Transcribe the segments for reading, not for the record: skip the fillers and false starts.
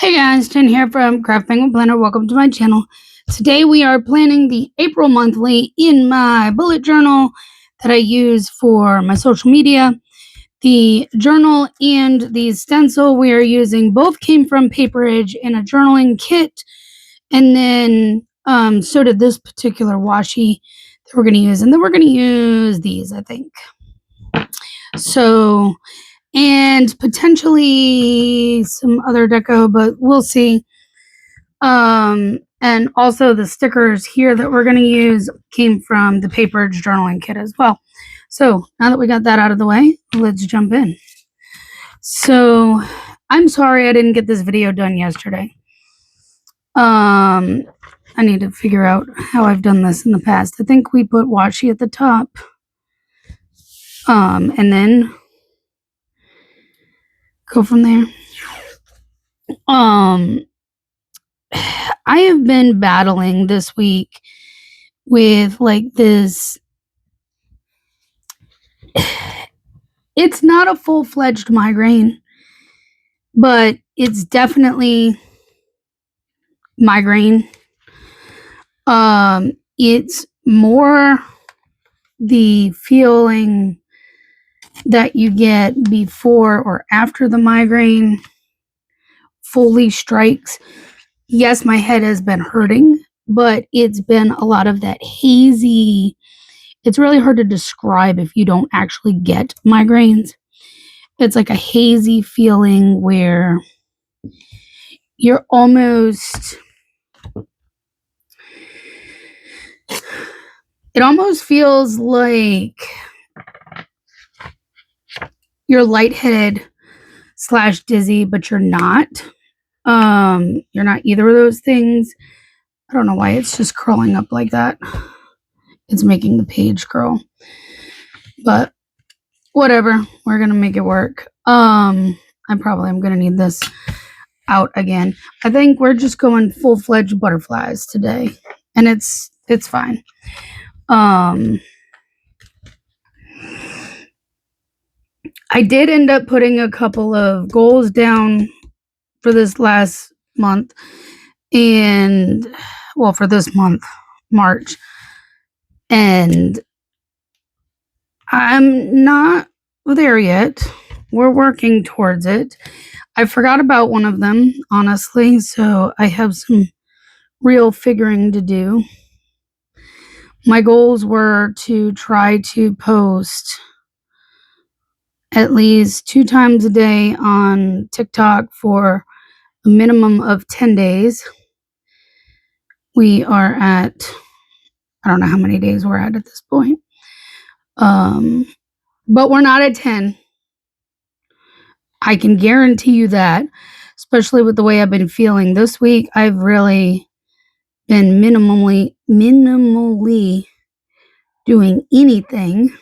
Hey guys, Jen here from Craft Penguin Planner. Welcome to my channel. Today we are planning the April monthly in my bullet journal that I use for my social media. The journal and the stencil we are using both came from Paperage in a journaling kit, and then so did this particular washi that we're going to use, and then we're going to use these, I think. So, and potentially some other deco, but we'll see. And also the stickers here that we're going to use came from the Paperage journaling kit as well. So now that we got that out of the way, let's jump in. So I'm sorry I didn't get this video done yesterday. I need to figure out how I've done this in the past. I think we put washi at the top. And then go from there. I have been battling this week with like this. It's not a full-fledged migraine, but it's definitely migraine. It's more the feeling that you get before or after the migraine fully strikes. Yes, my head has been hurting, but it's been a lot of that hazy. It's really hard to describe if you don't actually get migraines. It's like a hazy feeling where you're almost, it almost feels like you're lightheaded / dizzy, but you're not. You're not either of those things. I don't know why it's just curling up like that. It's making the page curl, but whatever. We're gonna make it work. I probably am gonna need this out again. I think we're just going full-fledged butterflies today, and it's fine. I did end up putting a couple of goals down for this last month, and well, for this month, March, and I'm not there yet. We're working towards it. I forgot about one of them, honestly, so I have some real figuring to do. My goals were to try to post at least 2 times a day on TikTok for a minimum of 10 days. We are at, I don't know how many days we're at this point. But we're not at 10. I can guarantee you that, especially with the way I've been feeling this week. I've really been minimally doing anything.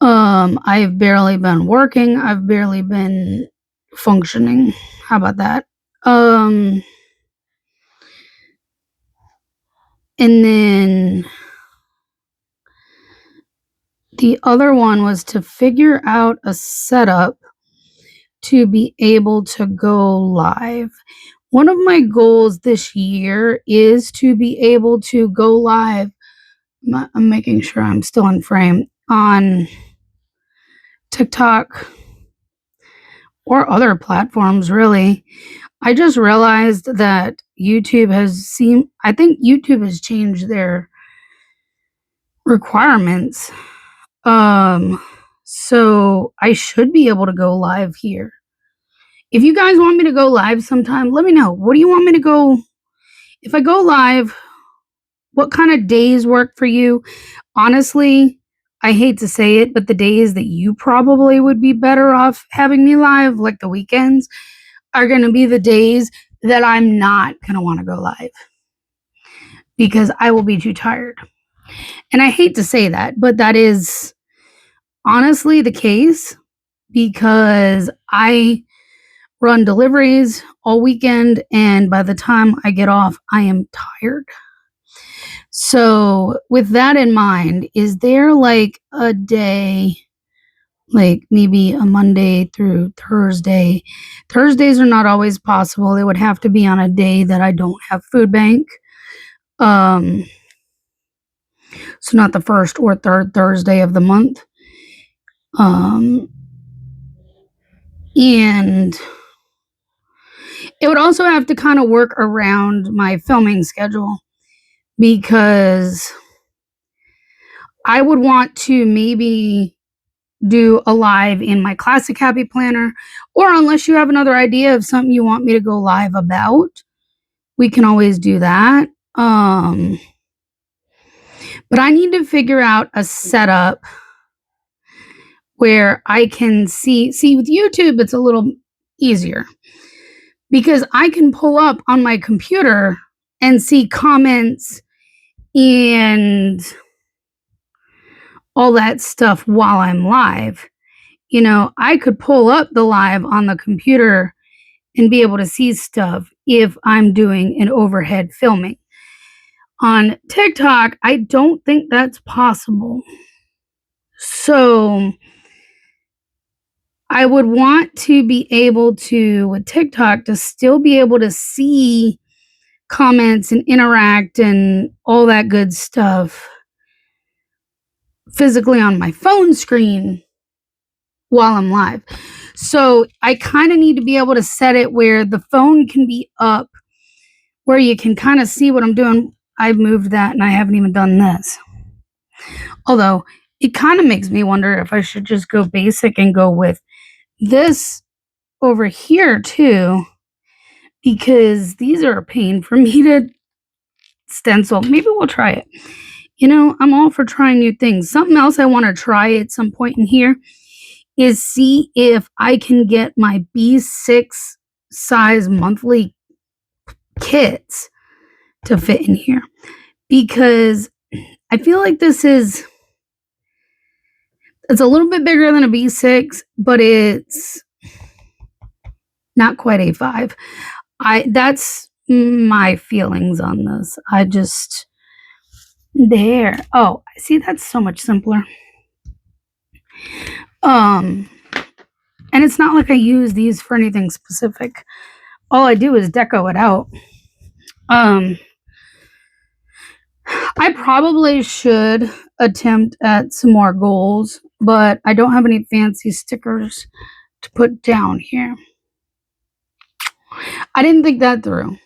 I've barely been working. I've barely been functioning. How about that? And then the other one was to figure out a setup to be able to go live. One of my goals this year is to be able to go live. I'm making sure I'm still in frame on TikTok or other platforms, really. I just realized that I think YouTube has changed their requirements. So I should be able to go live here. If you guys want me to go live sometime, let me know. What do you want me to go? If I go live, what kind of days work for you? Honestly, I hate to say it, but the days that you probably would be better off having me live, like the weekends, are going to be the days that I'm not going to want to go live because I will be too tired. And I hate to say that, but that is honestly the case because I run deliveries all weekend, and by the time I get off, I am tired. So with that in mind, is there like a day like maybe a Monday through Thursday. Thursdays are not always possible. It would have to be on a day that I don't have food bank. Um, so not the first or third Thursday of the month. And it would also have to kind of work around my filming schedule because I would want to maybe do a live in my classic happy planner, or unless you have another idea of something you want me to go live about, we can always do that. But I need to figure out a setup where I can see with YouTube it's a little easier because I can pull up on my computer and see comments and all that stuff while I'm live. You know, I could pull up the live on the computer and be able to see stuff if I'm doing an overhead filming. On TikTok, I don't think that's possible. So I would want to be able to, with TikTok, to still be able to see comments and interact and all that good stuff physically on my phone screen while I'm live. So I kind of need to be able to set it where the phone can be up, where you can kind of see what I'm doing. I've moved that and I haven't even done this. Although it kind of makes me wonder if I should just go basic and go with this over here too, because these are a pain for me to stencil. Maybe we'll try it. You know, I'm all for trying new things. Something else I want to try at some point in here is see if I can get my B6 size monthly kits to fit in here, because I feel like it's a little bit bigger than a B6, but it's not quite A5. That's my feelings on this. There. Oh, see, that's so much simpler. And it's not like I use these for anything specific. All I do is deco it out. I probably should attempt at some more goals, but I don't have any fancy stickers to put down here. I didn't think that through.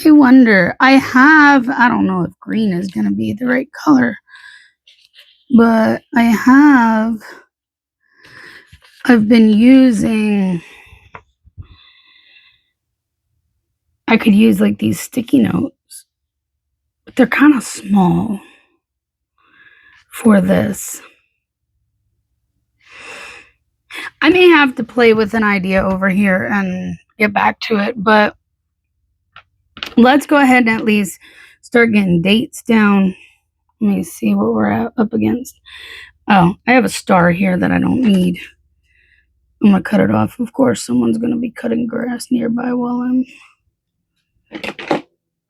I wonder. I don't know if green is going to be the right color, but I've been using, I could use like these sticky notes, but they're kind of small for this. I may have to play with an idea over here and get back to it, but let's go ahead and at least start getting dates down. Let me see what we're up against. Oh, I have a star here that I don't need. I'm going to cut it off. Of course, someone's going to be cutting grass nearby while I'm...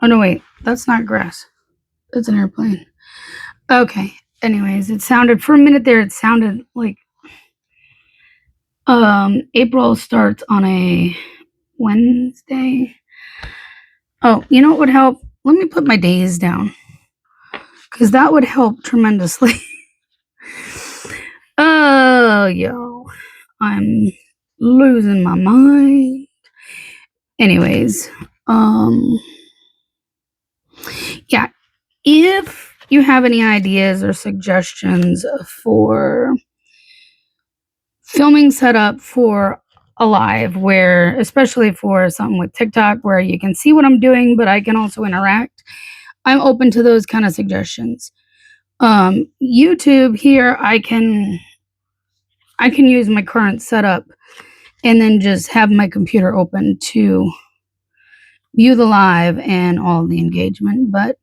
Oh, no, wait. That's not grass. That's an airplane. Okay. Anyways, for a minute there, it sounded like April starts on a Wednesday. Oh, you know what would help? Let me put my days down, because that would help tremendously. Oh, yo. I'm losing my mind. Anyways, yeah, if you have any ideas or suggestions for filming setup for a live, where, especially for something with TikTok where you can see what I'm doing, but I can also interact, I'm open to those kind of suggestions. YouTube here, I can use my current setup and then just have my computer open to view the live and all the engagement. But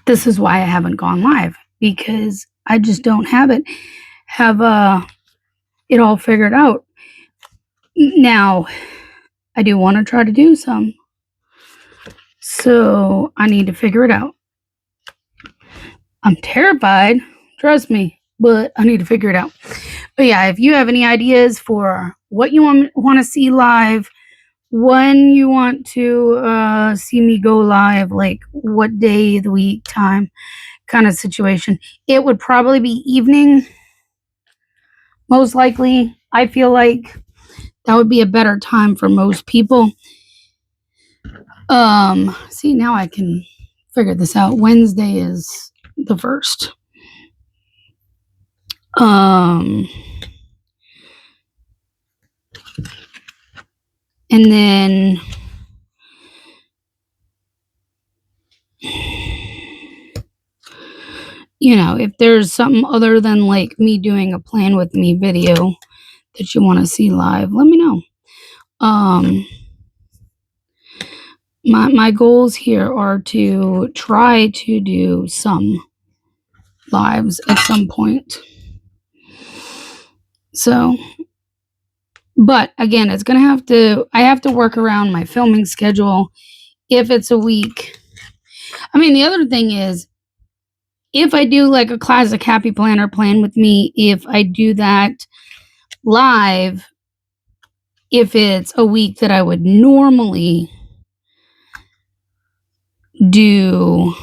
this is why I haven't gone live, because I just don't have it all figured out. Now, I do want to try to do some, So I need to figure it out. I'm terrified, trust me, but I need to figure it out. But yeah, if you have any ideas for what you want to see live, when you want to see me go live, like what day of the week, time, kind of situation, it would probably be evening, most likely. I feel like that would be a better time for most people. See, now I can figure this out. Wednesday is the 1st. And then if there's something other than like me doing a plan with me video that you want to see live, let me know. My goals here are to try to do some lives at some point. So, but again, I have to work around my filming schedule if it's a week. I mean, the other thing is, if I do like a classic happy planner plan with me, if I do that live, if it's a week that I would normally do,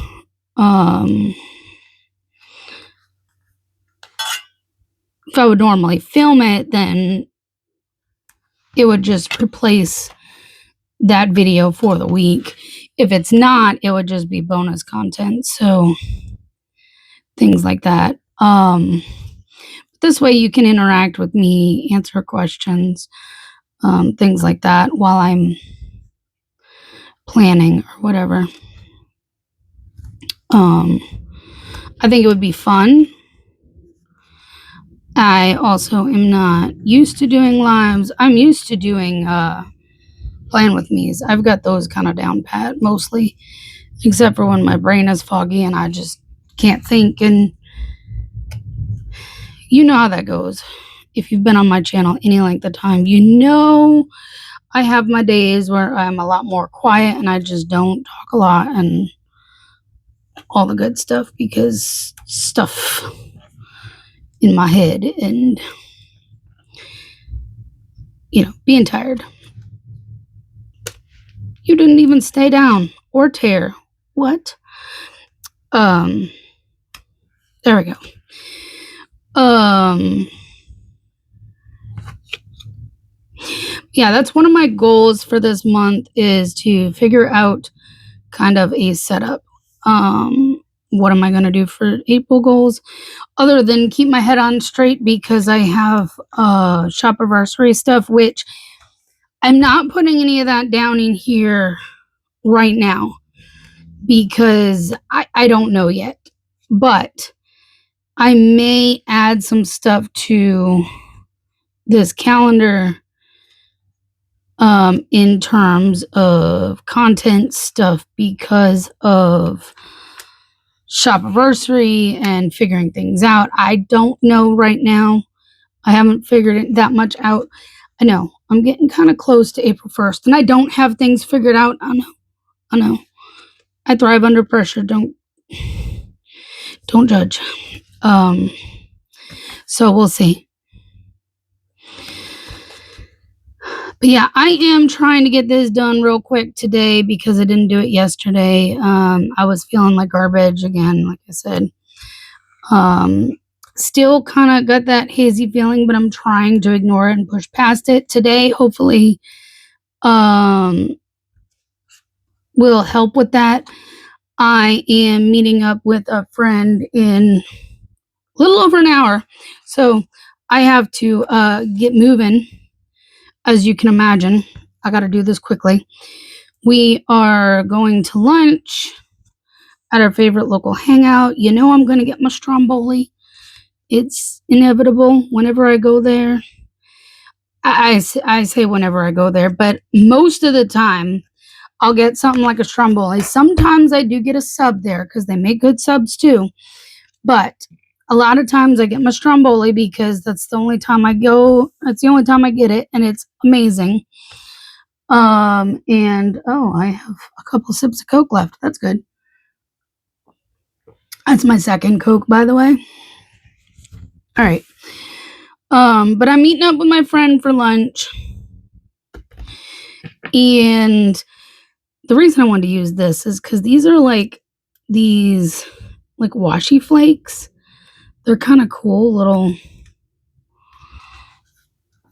if I would normally film it, then it would just replace that video for the week. If it's not, it would just be bonus content. So things like that. This way you can interact with me, answer questions, things like that while I'm planning or whatever. I think it would be fun. I also am not used to doing lives. I'm used to doing plan with me's. I've got those kind of down pat mostly, except for when my brain is foggy and I just can't think. And you know how that goes. If you've been on my channel any length of time, I have my days where I'm a lot more quiet and I just don't talk a lot and all the good stuff because stuff in my head and being tired. You didn't even stay down or tear. What? There we go. Yeah, that's one of my goals for this month is to figure out kind of a setup. What am I going to do for April goals other than keep my head on straight because I have shop-anniversary stuff, which I'm not putting any of that down in here right now because I don't know yet, but I may add some stuff to this calendar in terms of content stuff because of shop-anniversary and figuring things out. I don't know right now. I haven't figured it that much out. I know I'm getting kind of close to April 1st and I don't have things figured out. I know. I thrive under pressure. Don't judge. So we'll see. But yeah, I am trying to get this done real quick today because I didn't do it yesterday. I was feeling like garbage again, like I said. Still kind of got that hazy feeling, but I'm trying to ignore it and push past it. Today, hopefully, will help with that. I am meeting up with a friend in a little over an hour, so I have to get moving. As you can imagine, I got to do this quickly. We are going to lunch at our favorite local hangout. I'm going to get my stromboli. It's inevitable whenever I go there. I say whenever I go there, but most of the time I'll get something like a stromboli. Sometimes I do get a sub there because they make good subs too. But a lot of times I get my stromboli because that's the only time I go. That's the only time I get it, and it's amazing. And oh, I have a couple sips of Coke left. That's good. That's my second Coke, by the way. All right. But I'm meeting up with my friend for lunch. And the reason I wanted to use this is because these are like these like washi flakes. They're kind of cool little,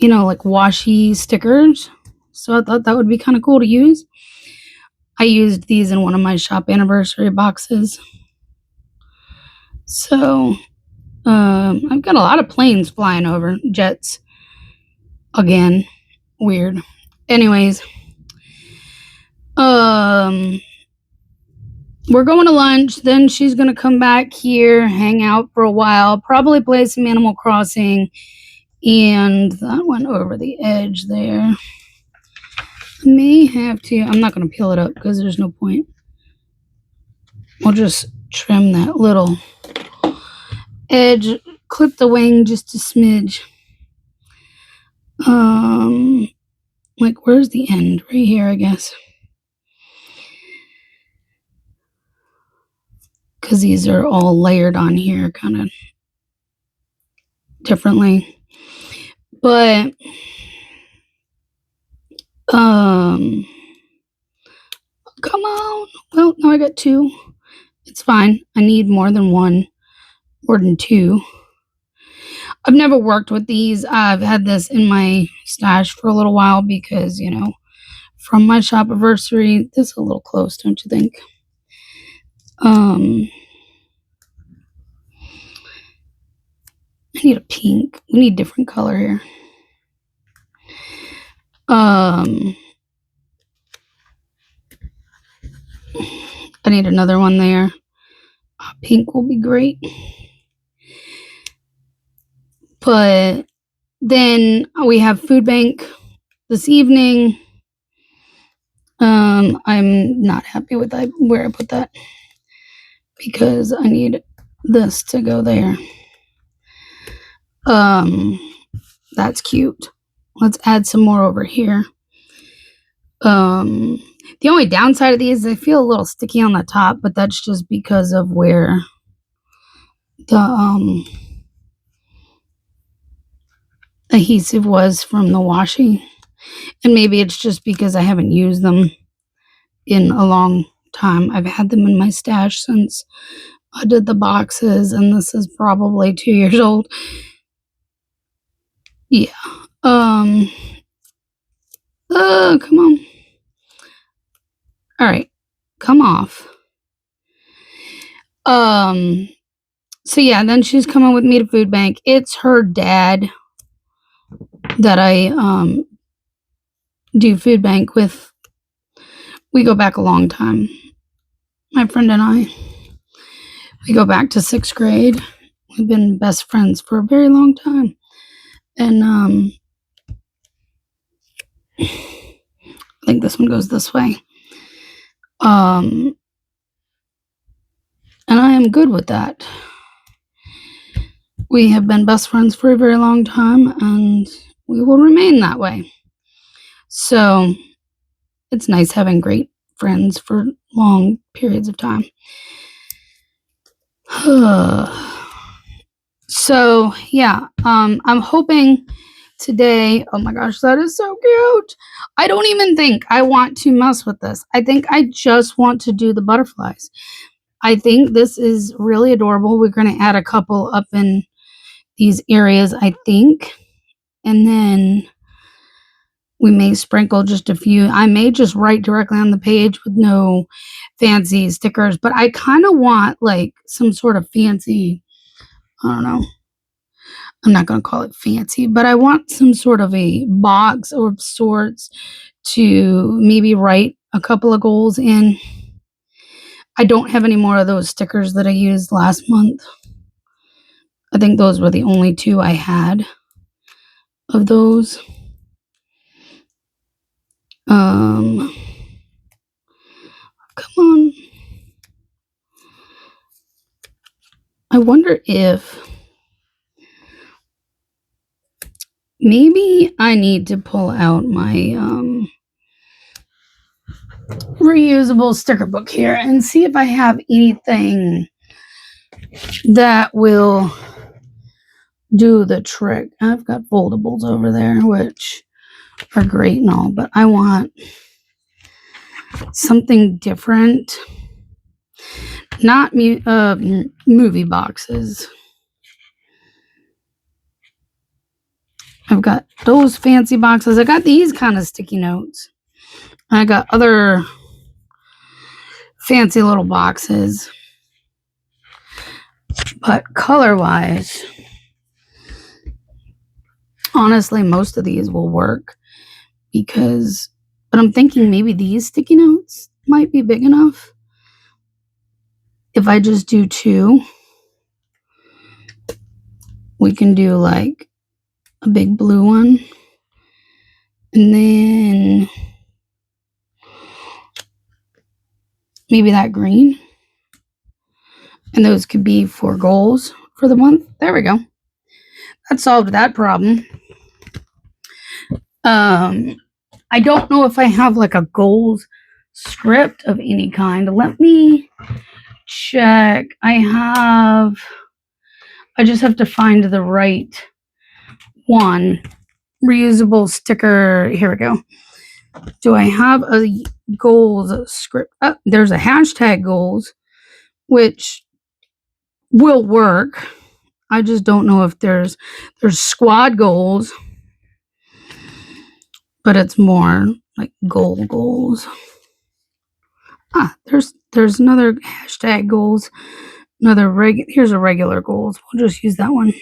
like washi stickers. So I thought that would be kind of cool to use. I used these in one of my shop anniversary boxes. So I've got a lot of planes flying over, jets. Again, weird. Anyways, we're going to lunch. Then she's gonna come back here, hang out for a while, probably play some Animal Crossing. And that went over the edge there. I may have to. I'm not gonna peel it up because there's no point. We'll just trim that little edge, clip the wing just a smidge. Like where's the end? Right here, I guess. Because these are all layered on here kind of differently. But come on. Well, now I got two. It's fine. I need more than one, more than two. I've never worked with these. I've had this in my stash for a little while because, from my shop anniversary, this is a little close, don't you think? I need a pink. We need different color here. I need another one there. Pink will be great. But then we have food bank this evening. I'm not happy with where I put that because I need this to go there. That's cute. Let's add some more over here. The only downside of these is they feel a little sticky on the top, but that's just because of where the adhesive was from the washi. And maybe it's just because I haven't used them in a long time. I've had them in my stash since I did the boxes, and this is probably 2 years old. Yeah. Come on. All right. Come off. So yeah, then she's coming with me to food bank. It's her dad that I do food bank with. We go back a long time. My friend and I. We go back to 6th grade. We've been best friends for a very long time. And I think this one goes this way. And I am good with that. We have been best friends for a very long time, and we will remain that way. So it's nice having great friends for long periods of time. So yeah, I'm hoping today. Oh my gosh, that is so cute. I don't even think I want to mess with this. I think I just want to do the butterflies. I think this is really adorable. We're going to add a couple up in these areas, I think. And then we may sprinkle just a few. I may just write directly on the page with no fancy stickers, but I kind of want like some sort of fancy, I don't know. I'm not going to call it fancy, but I want some sort of a box of sorts to maybe write a couple of goals in. I don't have any more of those stickers that I used last month. I think those were the only two I had of those. Come on. I wonder if maybe I need to pull out my reusable sticker book here and see if I have anything that will do the trick. I've got foldables over there, which are great and all, but I want something different. Not movie boxes. I've got those fancy boxes. I got these kind of sticky notes. I got other fancy little boxes. But color-wise, honestly, most of these will work because, but I'm thinking maybe these sticky notes might be big enough. If I just do 2, we can do like a big blue one. And then maybe that green. And those could be for goals for the month. There we go. That solved that problem. I don't know if I have like a goals script of any kind. Let me check. I just have to find the right one. Reusable sticker. Here we go. Do I have a goals script? Oh, there's a hashtag goals, which will work. I just don't know if there's squad goals, but it's more like goals. There's another hashtag goals. Here's a regular goals. We'll just use that one.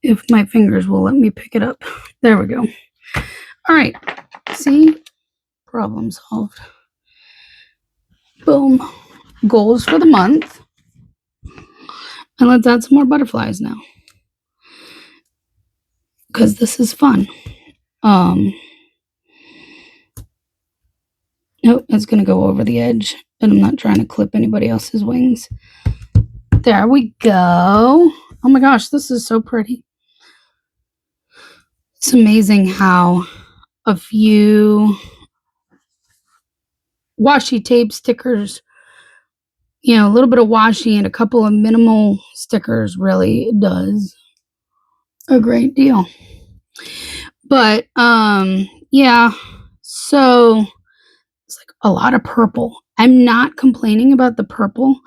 If my fingers will let me pick it up. There we go. All right. See? Problem solved. Boom. Goals for the month. And let's add some more butterflies now. Because this is fun. Nope, it's going to go over the edge. And I'm not trying to clip anybody else's wings. There we go. Oh my gosh, this is so pretty. It's amazing how a few washi tape stickers, a little bit of washi and a couple of minimal stickers really does a great deal. But yeah, so it's like a lot of purple. I'm not complaining about the purple.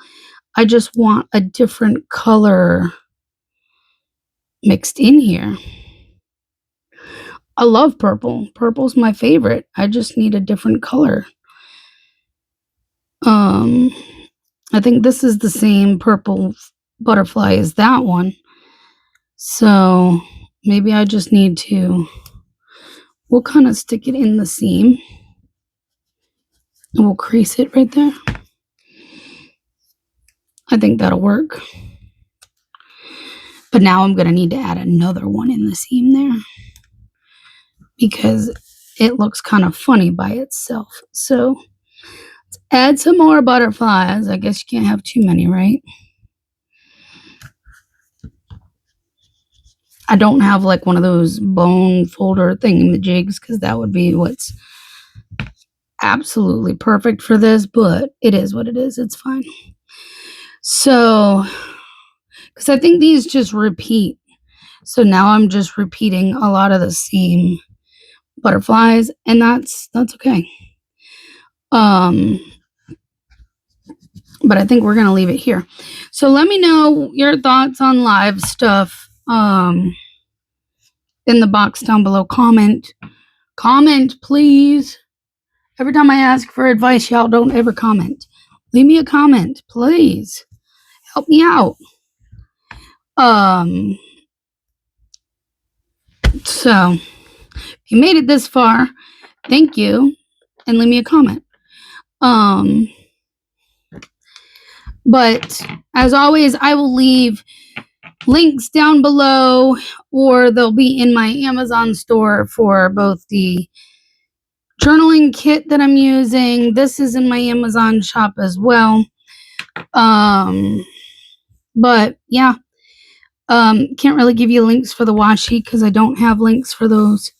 I just want a different color mixed in here. I love purple. Purple's my favorite. I just need a different color. I think this is the same purple butterfly as that one. So maybe I just need to, we'll kind of stick it in the seam. And we'll crease it right there. I think that'll work. But now I'm going to need to add another one in the seam there, because it looks kind of funny by itself. So let's add some more butterflies. I guess you can't have too many, right? I don't have like one of those bone folder thingamajigs, because that would be what's absolutely perfect for this, but it is what it is. It's fine. So, because I think these just repeat. So now I'm just repeating a lot of the same butterflies, and that's okay. But I think we're going to leave it here. So let me know your thoughts on live stuff in the box down below. Comment, please. Every time I ask for advice, y'all don't ever comment. Leave me a comment, please. Help me out. So if you made it this far, thank you, and leave me a comment. But as always, I will leave links down below, or they'll be in my Amazon store for both the journaling kit that I'm using. This is in my Amazon shop as well. But yeah, can't really give you links for the washi because I don't have links for those.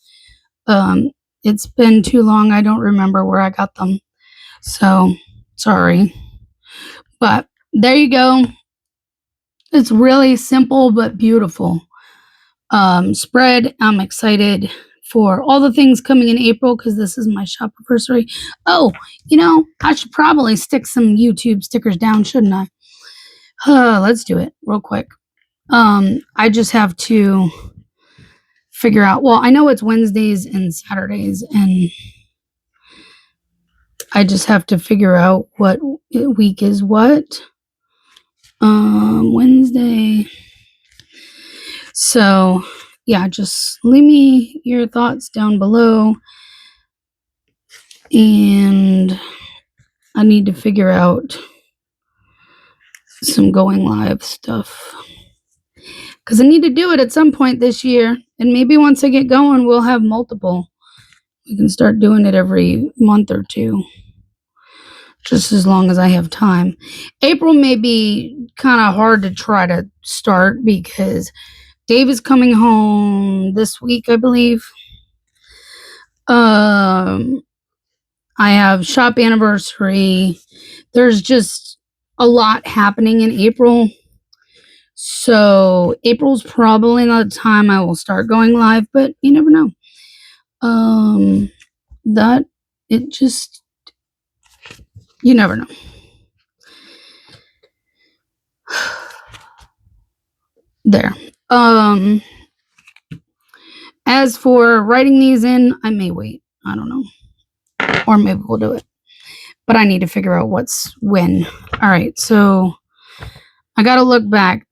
It's been too long. I don't remember where I got them. So, sorry. But there you go. It's really simple but beautiful. Spread. I'm excited for all the things coming in April because this is my shop anniversary. Oh, I should probably stick some YouTube stickers down, shouldn't I? Let's do it real quick. I just have to figure out. Well, I know it's Wednesdays and Saturdays, and I just have to figure out what week is what. Wednesday. So, yeah, just leave me your thoughts down below. And I need to figure out some going live stuff. Because I need to do it at some point this year. And maybe once I get going, we'll have multiple. We can start doing it every month or two. Just as long as I have time. April may be kind of hard to try to start because Dave is coming home this week, I believe. I have shop anniversary. There's just a lot happening in April. So April's probably not the time I will start going live, but you never know. You never know. There. As for writing these in, I may wait. I don't know. Or maybe we'll do it. But I need to figure out what's when. All right, so I got to look back.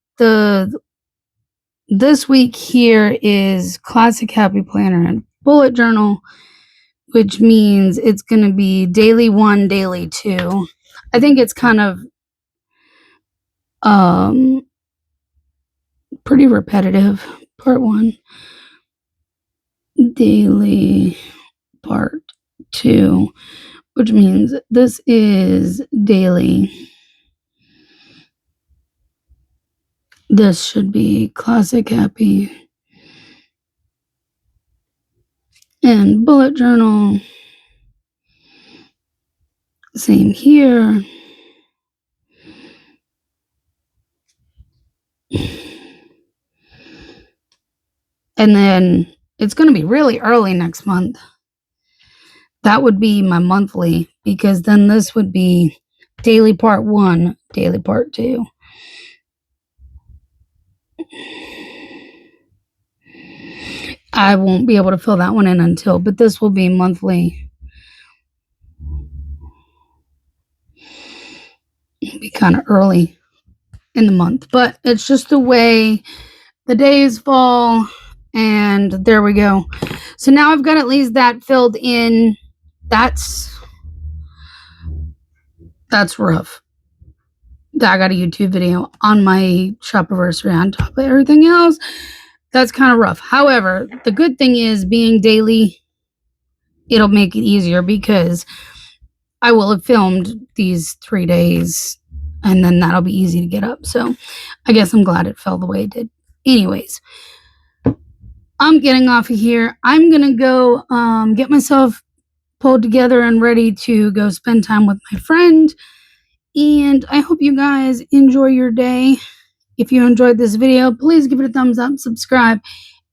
This week here is Classic Happy Planner and Bullet Journal, which means it's going to be daily 1, daily 2. I think it's kind of pretty repetitive. Part 1, daily part 2, which means this is daily. This should be Classic Happy and Bullet Journal. Same here. And then it's going to be really early next month. That would be my monthly, because then this would be daily part 1, daily part 2. I won't be able to fill that one in until, but this will be monthly. It'll be kind of early in the month, but it's just the way the days fall, and there we go. So now I've got at least that filled in. That's rough. I got a YouTube video on my shop anniversary on top of everything else. That's kind of rough. However, the good thing is being daily, it'll make it easier because I will have filmed these 3 days and then that'll be easy to get up. So I guess I'm glad it fell the way it did. Anyways, I'm getting off of here. I'm going to go get myself pulled together and ready to go spend time with my friend. And I hope you guys enjoy your day. If you enjoyed this video, please give it a thumbs up, subscribe,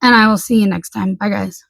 and I will see you next time. Bye, guys.